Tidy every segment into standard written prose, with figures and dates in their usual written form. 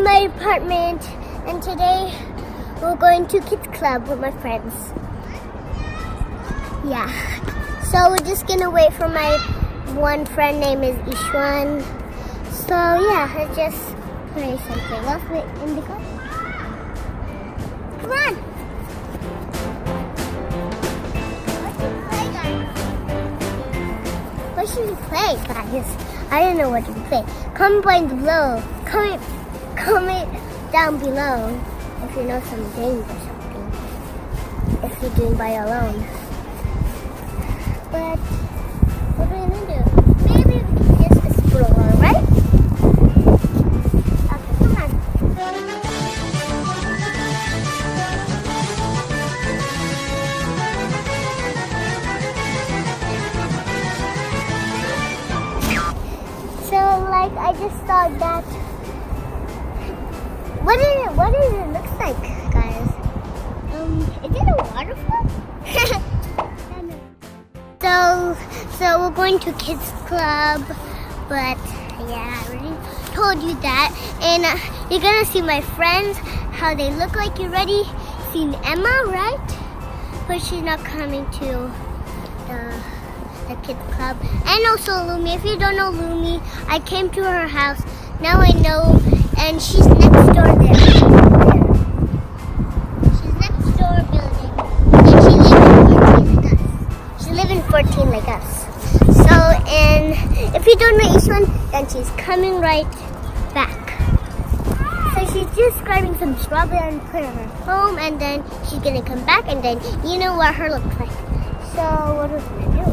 to my apartment, and today we're going to kids club with my friends. Yeah, so we're just gonna wait for my one friend name is Ishwan. So yeah, let's just play something. Let's wait in the car. Come on. What should we play, guys? I don't know what to play. Comment below. Comment down below if you know some games or something. If you're doing by alone. But what are we gonna do? Maybe we can just explore, right? Okay, come on. So, like, I just saw that. What does it look like, guys? Is it a waterfall? So we're going to kids club, but yeah, I already told you that. And you're gonna see my friends, how they look like. You already seen Emma, right? But she's not coming to the kids club. And also Lumi. If you don't know Lumi, I came to her house. Now I know, and she's next door there. She's next door building, and she lives in 14 like us. So, and if you don't know Ishwan, then she's coming right back. So she's just grabbing some strawberry and put it in her home, and then she's gonna come back, and then you know what her looks like. So what are we gonna do?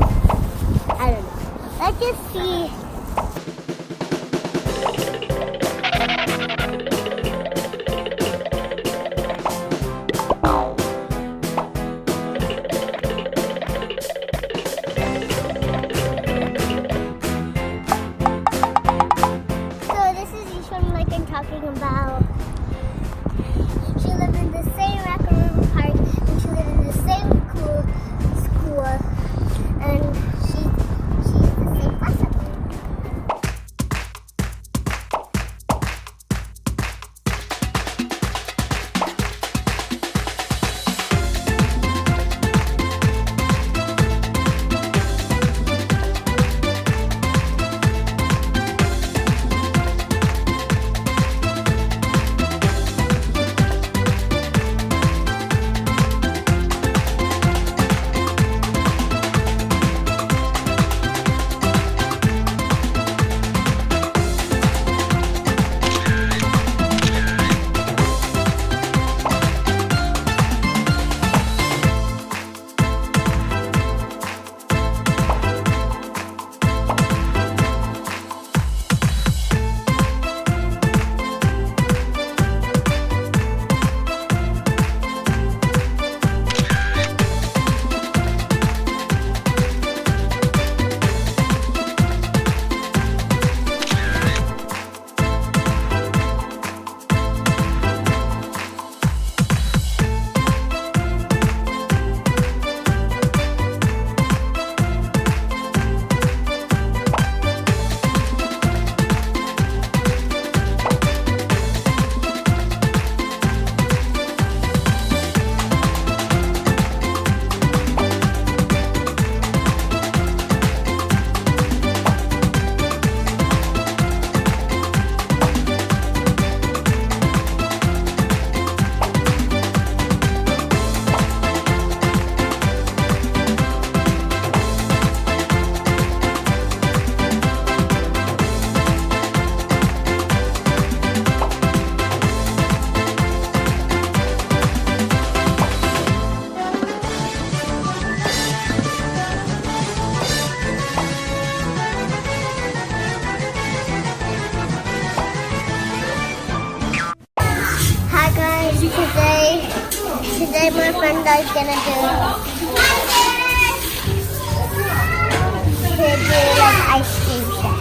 I don't know. Let's just see. Talking about she lived in the same macaroon park, and she lived in the same school, and she's the same class as me. Today my friend is gonna do like ice cream shack.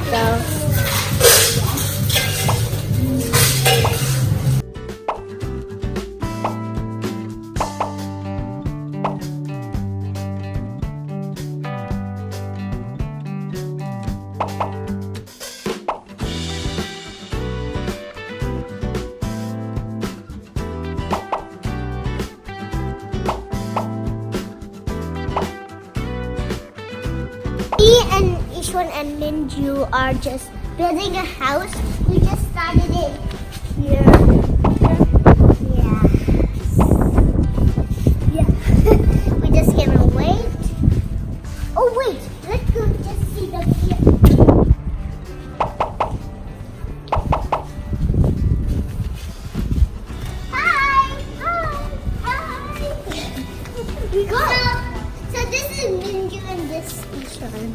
one and Minju are just building a house. We just started it here. Yeah. Yeah. We just gonna wait. Oh wait, let's go just see the view. Hi! Hi! Hi! We go! So this is Minju and this is Sean.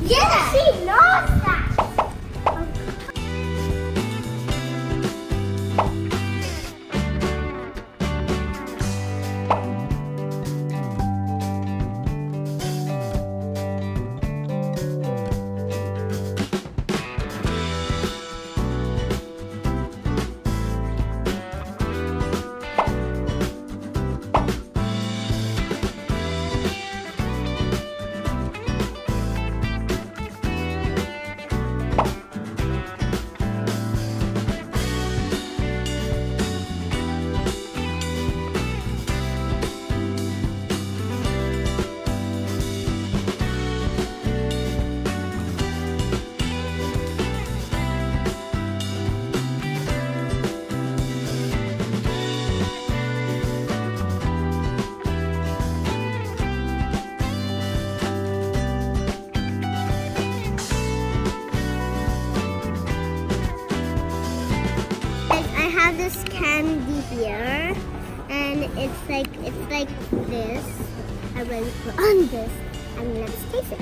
Yeah! She lost that! This candy here, and it's like this. I will put on this, and let's taste it.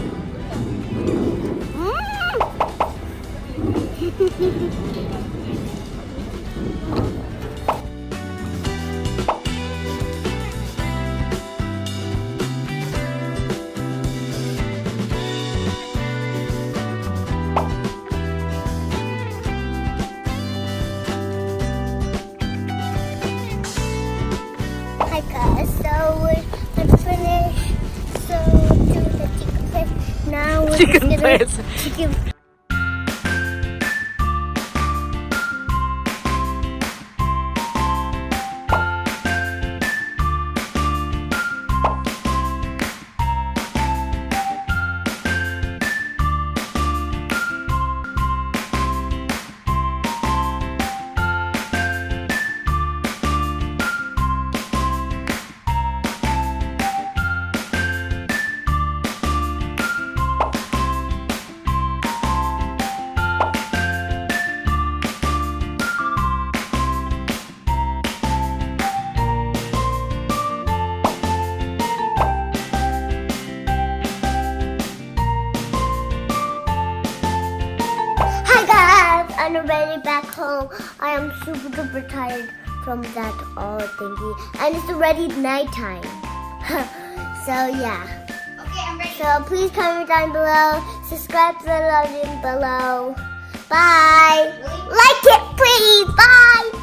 Hi guys, so let's finish. So do the chicken place. Now we're Chicken just gonna place. chicken. I'm already back home. I am super duper tired from that all thingy. And it's already nighttime. So yeah. Okay, I'm ready. So please comment down below. Subscribe to the link below. Bye. Really? Like it please. Bye.